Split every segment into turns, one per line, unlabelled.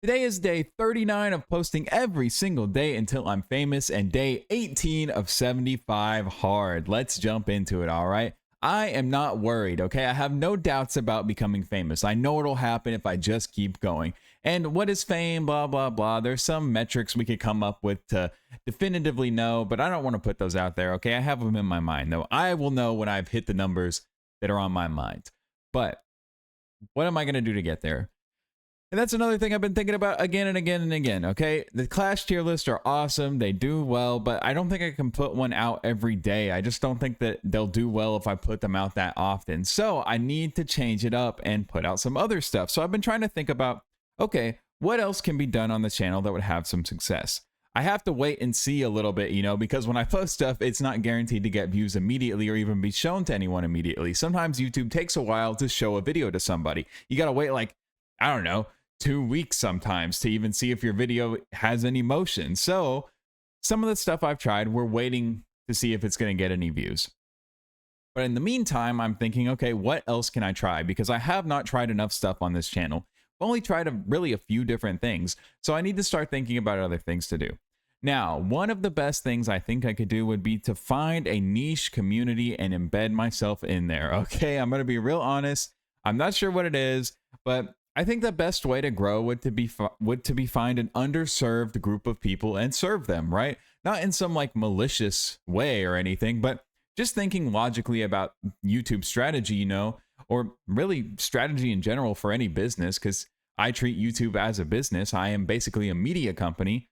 Today is day 39 of posting every single day until I'm famous, and day 18 of 75 hard. Let's jump into it, all right? I am not worried, okay? I have no doubts about becoming famous. I know it'll happen if I just keep going. And what is fame? Blah, blah, blah. There's some metrics we could come up with to definitively know, but I don't want to put those out there, okay? I have them in my mind, though. I will know when I've hit the numbers that are on my mind. But what am I going to do to get there? And that's another thing I've been thinking about again and again and again, okay? The Clash tier lists are awesome. They do well, but I don't think I can put one out every day. I just don't think that they'll do well if I put them out that often. So I need to change it up and put out some other stuff. So I've been trying to think about, okay, what else can be done on the channel that would have some success? I have to wait and see a little bit, because when I post stuff, it's not guaranteed to get views immediately or even be shown to anyone immediately. Sometimes YouTube takes a while to show a video to somebody. You got to wait I don't know, 2 weeks sometimes to even see if your video has any motion. So some of the stuff I've tried, we're waiting to see if it's going to get any views. But in the meantime, I'm thinking, okay, what else can I try? Because I have not tried enough stuff on this channel. I've only tried really a few different things. So I need to start thinking about other things to do. Now, one of the best things I think I could do would be to find a niche community and embed myself in there. Okay, I'm going to be real honest. I'm not sure what it is, but I think the best way to grow would to be find an underserved group of people and serve them, right? Not in some malicious way or anything, but just thinking logically about YouTube strategy, or really strategy in general for any business, because I treat YouTube as a business. I am basically a media company.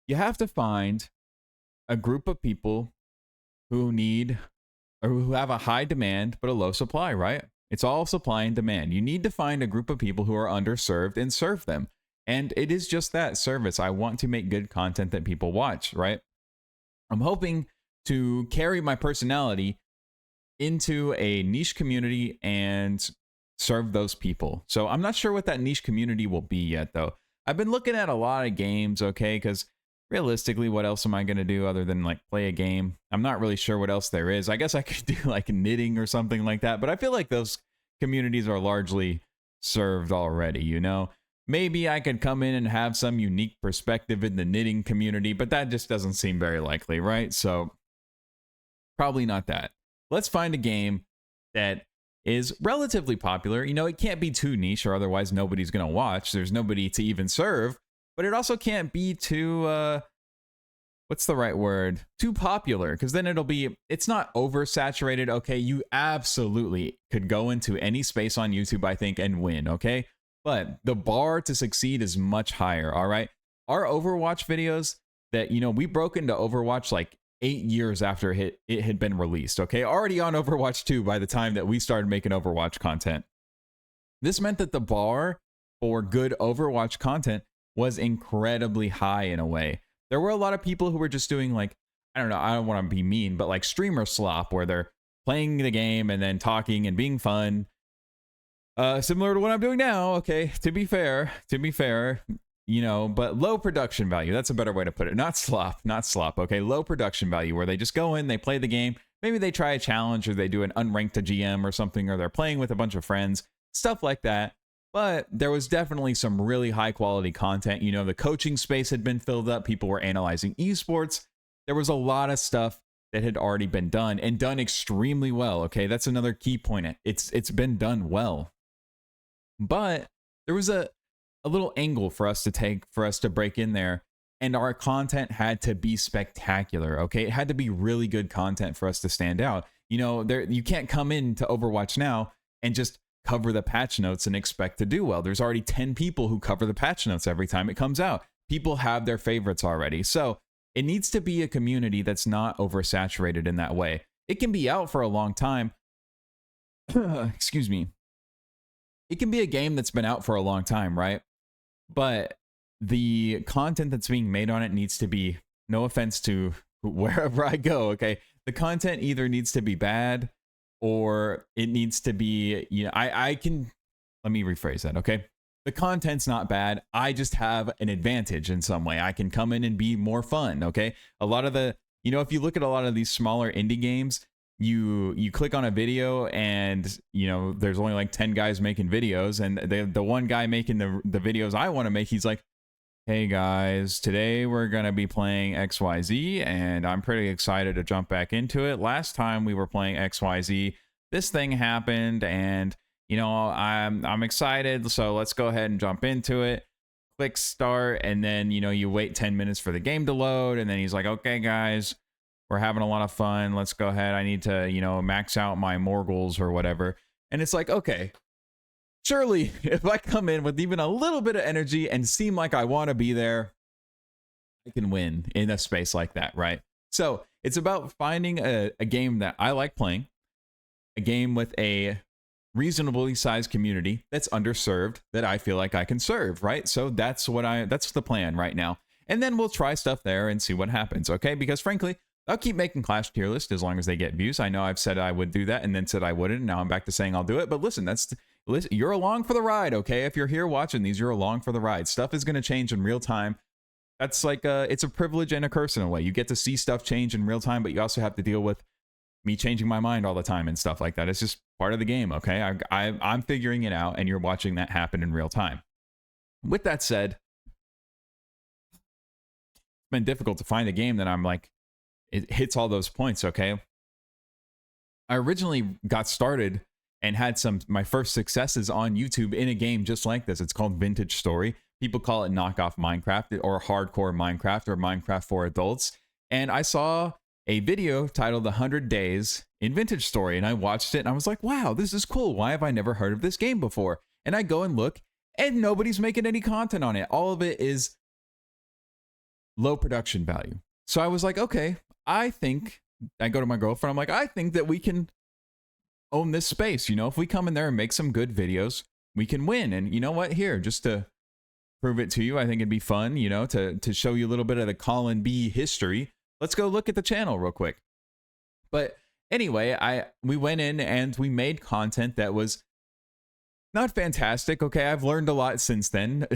You have to find a group of people who need or who have a high demand but a low supply, right? It's all supply and demand. You need to find a group of people who are underserved and serve them. And it is just that, service. I want to make good content that people watch, right? I'm hoping to carry my personality into a niche community and serve those people. So I'm not sure what that niche community will be yet, though. I've been looking at a lot of games, okay, because realistically, what else am I going to do other than play a game? I'm not really sure what else there is. I guess I could do knitting or something like that, but I feel like those communities are largely served already, Maybe I could come in and have some unique perspective in the knitting community, but that just doesn't seem very likely, right? So probably not that. Let's find a game that is relatively popular. It can't be too niche or otherwise nobody's going to watch. There's nobody to even serve. But it also can't be too, what's the right word? Too popular, because then it's not oversaturated. Okay, you absolutely could go into any space on YouTube, I think, and win, okay? But the bar to succeed is much higher, all right? Our Overwatch videos that, we broke into Overwatch 8 years after it had been released, okay? Already on Overwatch 2 by the time that we started making Overwatch content. This meant that the bar for good Overwatch content was incredibly high in a way. There were a lot of people who were just doing I don't know, I don't want to be mean, but streamer slop where they're playing the game and then talking and being fun. Similar to what I'm doing now, okay, to be fair, but low production value. That's a better way to put it. Not slop, okay? Low production value where they just go in, they play the game. Maybe they try a challenge or they do an unranked to GM or something, or they're playing with a bunch of friends, stuff like that. But there was definitely some really high quality content. The coaching space had been filled up. People were analyzing esports. There was a lot of stuff that had already been done and done extremely well. Okay, that's another key point. It's been done well. But there was a little angle for us to take, for us to break in there. And our content had to be spectacular. Okay, it had to be really good content for us to stand out. You can't come into Overwatch now and just cover the patch notes and expect to do well. There's already 10 people who cover the patch notes every time it comes out. People have their favorites already. So it needs to be a community that's not oversaturated in that way. It can be out for a long time. Excuse me. It can be a game that's been out for a long time, right? But the content that's being made on it needs to be, no offense to wherever I go, okay? The content either needs to be bad or it needs to be, let me rephrase that, okay? The content's not bad. I just have an advantage in some way. I can come in and be more fun, okay? A lot of if you look at a lot of these smaller indie games, you click on a video and there's only like 10 guys making videos, and the one guy making the videos I want to make, he's like, hey guys, today we're going to be playing XYZ and I'm pretty excited to jump back into it. Last time we were playing XYZ, this thing happened, and I'm excited, so let's go ahead and jump into it. Click start, and then you wait 10 minutes for the game to load, and then he's like, okay guys, we're having a lot of fun, let's go ahead, I need to max out my Morgles or whatever. And it's like, okay, surely if I come in with even a little bit of energy and seem like I want to be there, I can win in a space like that, right? So it's about finding a game that I like playing, a game with a reasonably sized community that's underserved that I feel like I can serve, right? So that's the plan right now. And then we'll try stuff there and see what happens, okay? Because frankly, I'll keep making Clash tier list as long as they get views. I know I've said I would do that and then said I wouldn't. Now I'm back to saying I'll do it. But listen, you're along for the ride, okay? If you're here watching these, you're along for the ride. Stuff is going to change in real time. That's like it's a privilege and a curse in a way. You get to see stuff change in real time, but you also have to deal with me changing my mind all the time and stuff like that. It's just part of the game, okay? I'm figuring it out, and you're watching that happen in real time. With that said, it's been difficult to find a game that I'm like, it hits all those points, okay? I originally got started and had my first successes on YouTube in a game just like this. It's called Vintage Story. People call it knockoff Minecraft or hardcore Minecraft or Minecraft for adults. And I saw a video titled 100 Days in Vintage Story, and I watched it and I was like, wow, this is cool. Why have I never heard of this game before? And I go and look, and nobody's making any content on it. All of it is low production value. So I was like, okay, I go to my girlfriend, I'm like, I think that we can own this space. If we come in there and make some good videos, we can win. And you know what? Here, just to prove it to you, I think it'd be fun, to show you a little bit of the Colin B history. Let's go look at the channel real quick. But anyway, we went in and we made content that was not fantastic. Okay, I've learned a lot since then.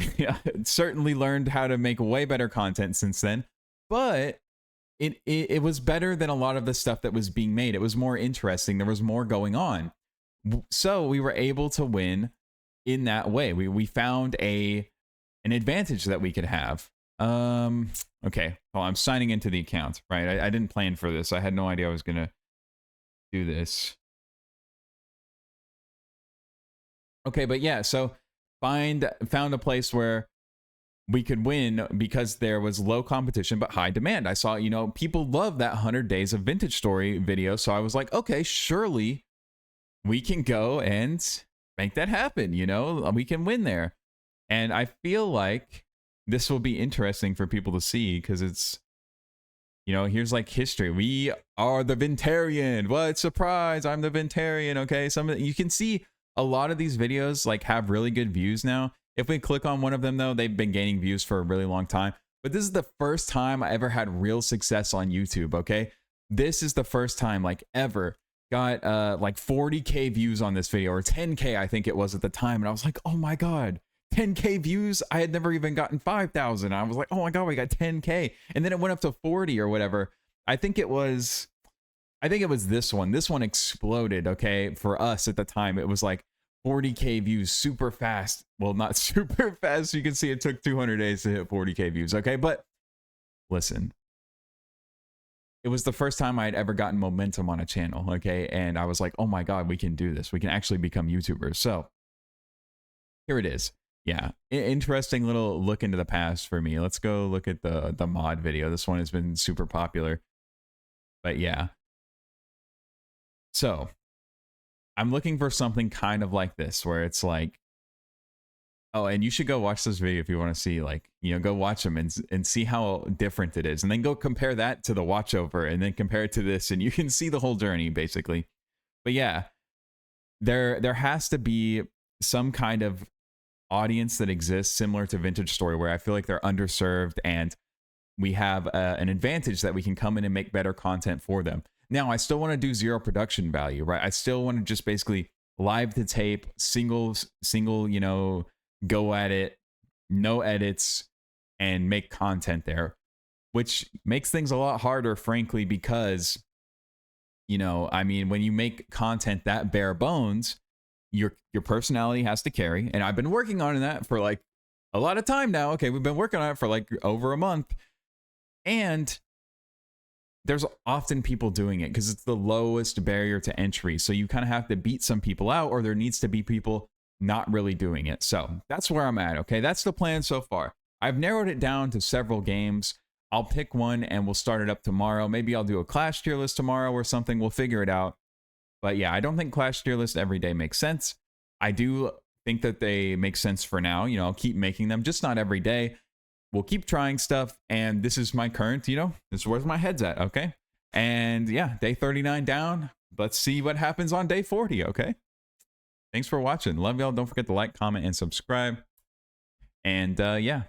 Certainly learned how to make way better content since then. But it was better than a lot of the stuff that was being made. It was more interesting. There was more going on. So we were able to win in that way. We found an advantage that we could have. Okay, well, I'm signing into the account, right? I didn't plan for this. I had no idea I was gonna do this. Okay, but yeah, so found a place where we could win because there was low competition but high demand. I saw, people love that 100 Days of Vintage Story video, so I was like, okay, surely we can go and make that happen, we can win there. And I feel like this will be interesting for people to see because it's, here's like history. We are the Vintarian. What surprise? I'm the Vintarian. Okay, you can see a lot of these videos like have really good views now. If we click on one of them though, they've been gaining views for a really long time. But this is the first time I ever had real success on YouTube. Okay, this is the first time like ever got like 40K views on this video, or 10K I think it was at the time, and I was like, oh my god. 10K views. I had never even gotten 5,000. I was like, oh my god, we got 10K. And then it went up to 40 or whatever. I think it was this one. This one exploded, okay? For us at the time, it was like 40K views super fast. Well, not super fast. You can see it took 200 days to hit 40K views, okay? But listen, it was the first time I had ever gotten momentum on a channel, okay? And I was like, oh my god, we can do this. We can actually become YouTubers. So here it is. Yeah, interesting little look into the past for me. Let's go look at the mod video. This one has been super popular. But yeah. So I'm looking for something kind of like this, where it's like, oh, and you should go watch this video if you want to see, like, go watch them and see how different it is. And then go compare that to the watch over and then compare it to this, and you can see the whole journey basically. But yeah, there has to be some kind of audience that exists similar to Vintage Story, where I feel like they're underserved and we have an advantage that we can come in and make better content for them. Now, I still want to do zero production value, right? I still want to just basically live to tape, single, go at it, no edits, and make content there, which makes things a lot harder, frankly, because You know, I mean, when you make content that bare bones, your personality has to carry. And I've been working on that for like a lot of time now. Okay, we've been working on it for like over a month. And there's often people doing it because it's the lowest barrier to entry. So you kind of have to beat some people out, or there needs to be people not really doing it. So that's where I'm at. Okay, that's the plan so far. I've narrowed it down to several games. I'll pick one and we'll start it up tomorrow. Maybe I'll do a Clash tier list tomorrow or something. We'll figure it out. But yeah, I don't think Clash tier list every day makes sense. I do think that they make sense for now. You know, I'll keep making them, just not every day. We'll keep trying stuff. And this is my current, you know, this is where my head's at. Okay. And yeah, day 39 down. Let's see what happens on day 40. Okay. Thanks for watching. Love y'all. Don't forget to like, comment, and subscribe. And yeah,